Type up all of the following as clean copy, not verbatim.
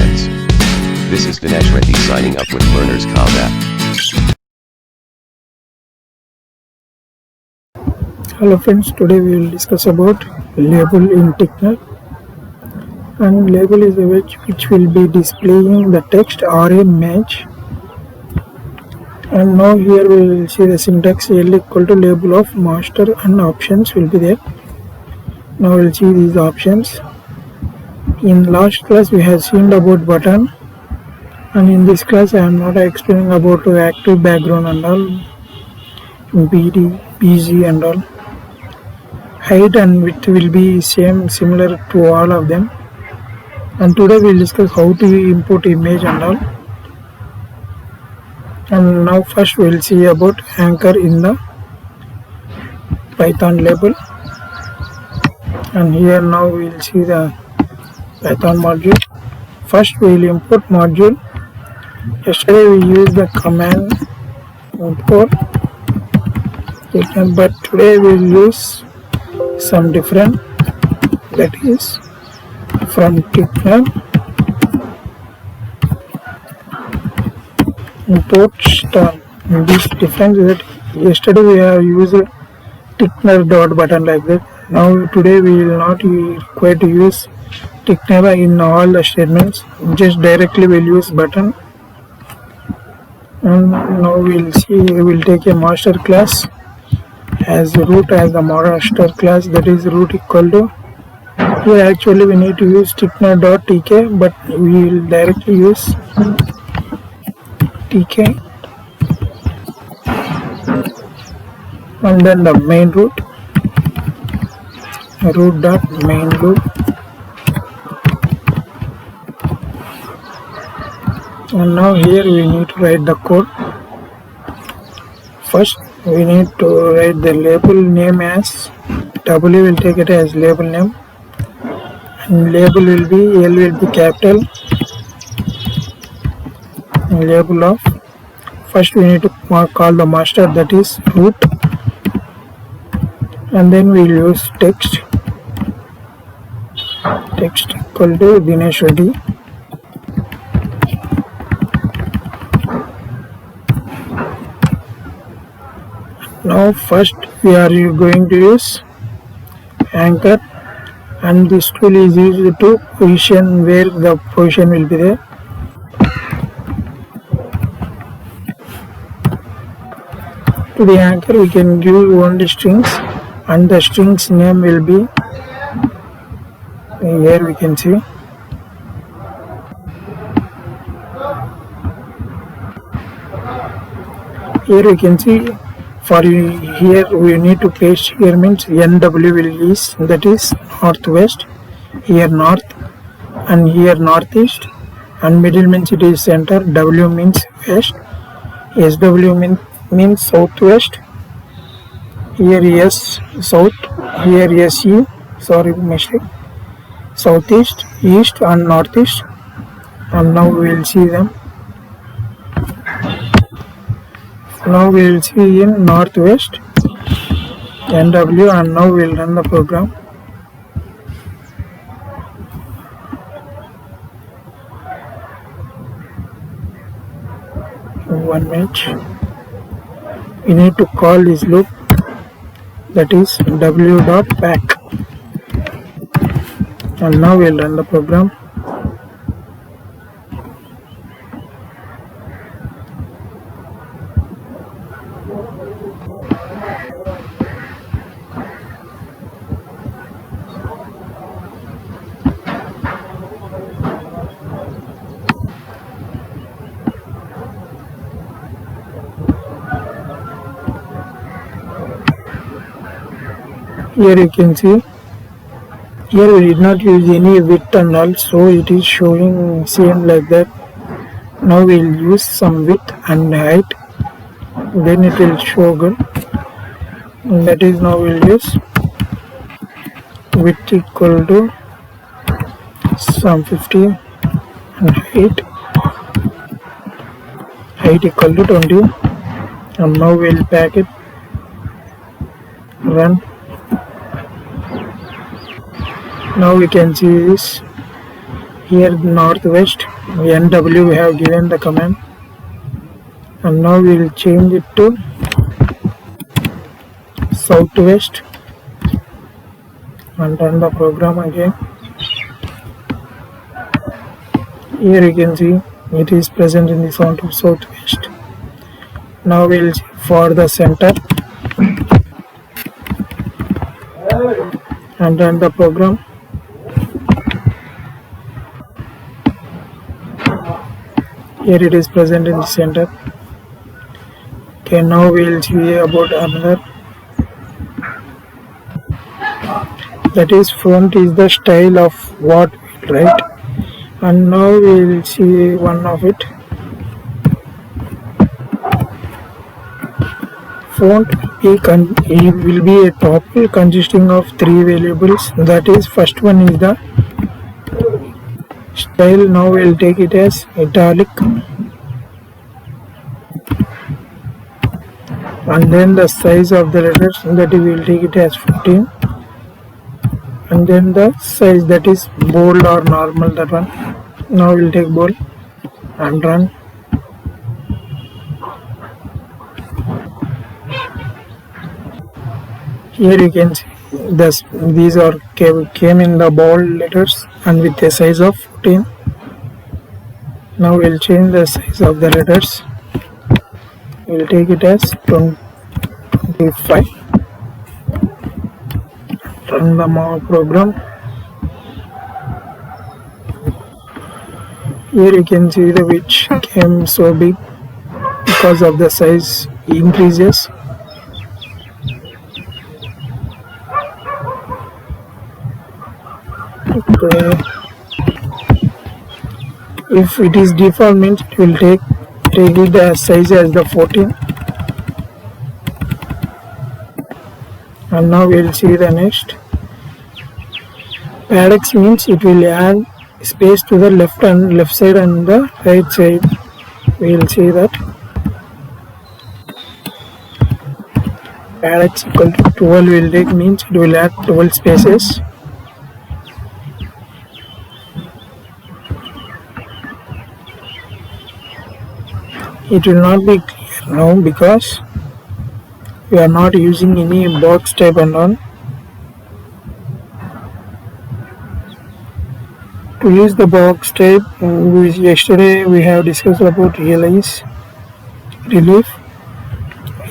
friends. This is Dinesh Reddy signing up with Learners Combat. Hello friends, today we will discuss about label in TKINTER. And label is a which will be displaying the text or a image. And now here we will see the syntax L equal to label of master and options will be there. Now we will see these options. In last class we have seen about button, and in this class I am not explaining about active background and all, BD, BG and all. Height and width will be similar to all of them. And today we will discuss how to import image and all. And now first we will see about anchor in the Python label. And here now we will see the Python module. First we will import module. Yesterday we used the command import, but today we will use some different, that is from TKINTER import star. This difference is that yesterday we have used TKINTER dot button like that. Now today we will not require to use TKINTER in all the statements, just directly we will use button. And now we will see, we will take a master class as root as the master class, that is root equal to, here actually we need to use TKINTER.tk, but we will directly use tk, and then the main root dot main loop. And now here we need to write the code. First we need to write the label name as W, will take it as label name, and label will be L will be capital, and label of, first we need to call the master, that is root, and then we will use text equal to Dinesh Reddy. Now first we are going to use anchor, and this tool is used to position where the position will be there. To the anchor we can give only strings, and the strings name will be, here we can see, here we can see, for here we need to paste, here means NW will is, that is northwest, here north, and here northeast, and middle means it is center, W means west, SW means southwest, here S south, here SU, sorry mistake, southeast, east and northeast. And now we will see them. Now we will see in northwest NW, and now we will run the program. One minute. We need to call this loop, that is w.back, and now we will run the program. Here you can see, here we did not use any width and all, so it is showing same like that. Now we will use some width and height, then it will show good. And that is, now we will use width equal to some 50 and height equal to 20, and now we will pack it, run. Now we can see this, here northwest NW we have given the command, and now we will change it to southwest and run the program again. Here you can see it is present in the front of southwest. Now we will for the center and run the program. Here it is present in the center. Okay, now we will see about another. That is font is the style of what we write, and now we will see one of it. Font will be a tuple consisting of 3 variables. That is, first one is the style. Now we will take it as italic, and then the size of the letters, that we will take it as 14, and then the size, that is bold or normal, that one. Now we will take bold and run. Here you can see this, these are came in the bold letters and with a size of 14. Now we will change the size of the letters. We will take it as 25. Run the program. Here you can see the which came so big because of the size increases. Okay. If it is default means it will take it the size as the 14. And now we will see the next. Paradox means it will add space to the left side and the right side. We will see that. Paradox equal to 12 will take means it will add 12 spaces. It will not be clear now because we are not using any box type and on. To use the box type, yesterday we have discussed about realize, relief.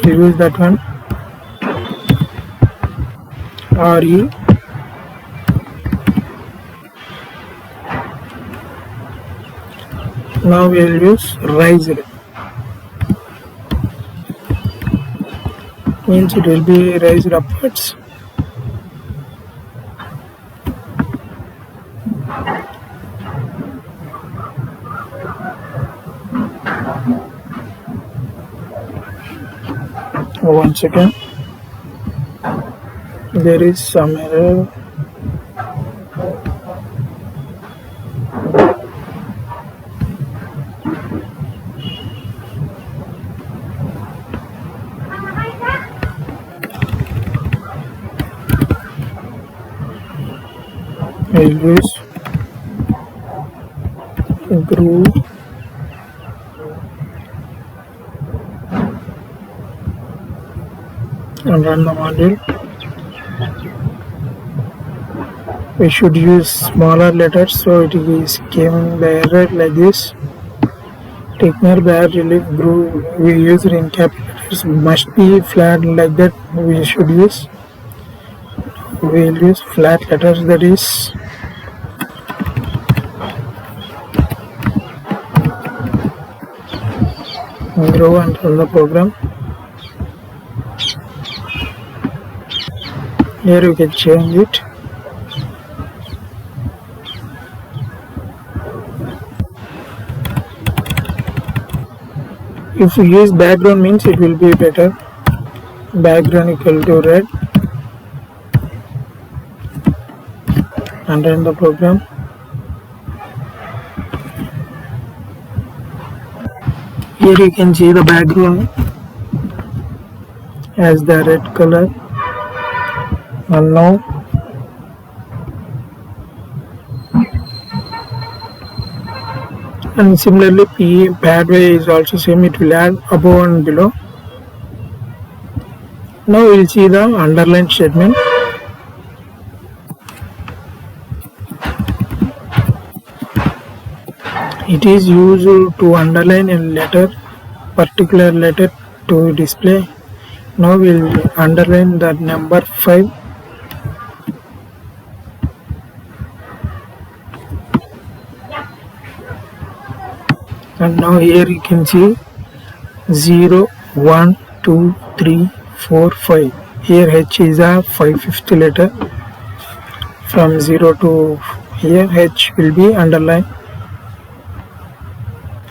We will use that one. RE. Now we will use raised. Means it will be raised upwards. One second, there is some error. I will use groove and run the module. We should use smaller letters, so it is giving the error like this. Technical bad relief groove we used in capital letters must be flat like that. We should use. We will use flat letters, that is grow and run the program. Here you can change it. If you use background means it will be better. Background equal to red and run the program. Here you can see the background as the red color. And now And similarly pathway is also same, it will add above and below. Now we will see the underline statement. It is used to underline a letter, particular letter to display. Now we will underline the number 5. And now here you can see 0, 1, 2, 3, 4, 5. Here H is a 5th letter. From 0 to here H will be underlined.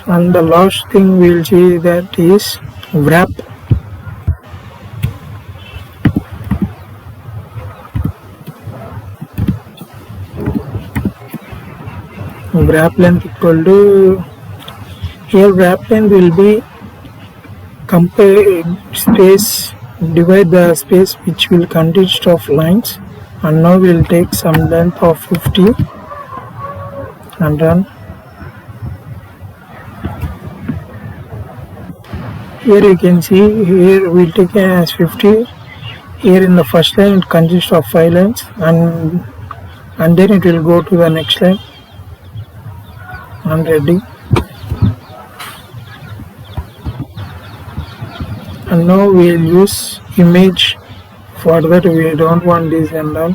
And the last thing we will see that is wrap. Wrap length equal to, here wrap length will be compare space, divide the space which will consist of lines, and now we will take some length of 50 and run. Here you can see, here we will take as 50. Here in the first line it consists of 5 lines, and then it will go to the next line. And ready. And now we will use image. For that we don't want this and all.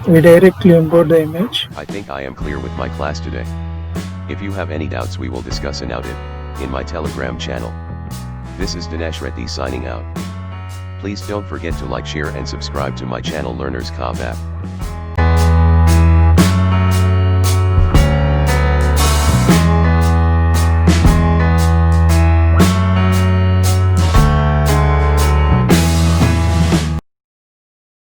We directly import the image. I think I am clear with my class today. If you have any doubts, we will discuss about it in my Telegram channel. This is Dinesh Reddy signing out. Please don't forget to like, share and subscribe to my channel Learners Cobb app.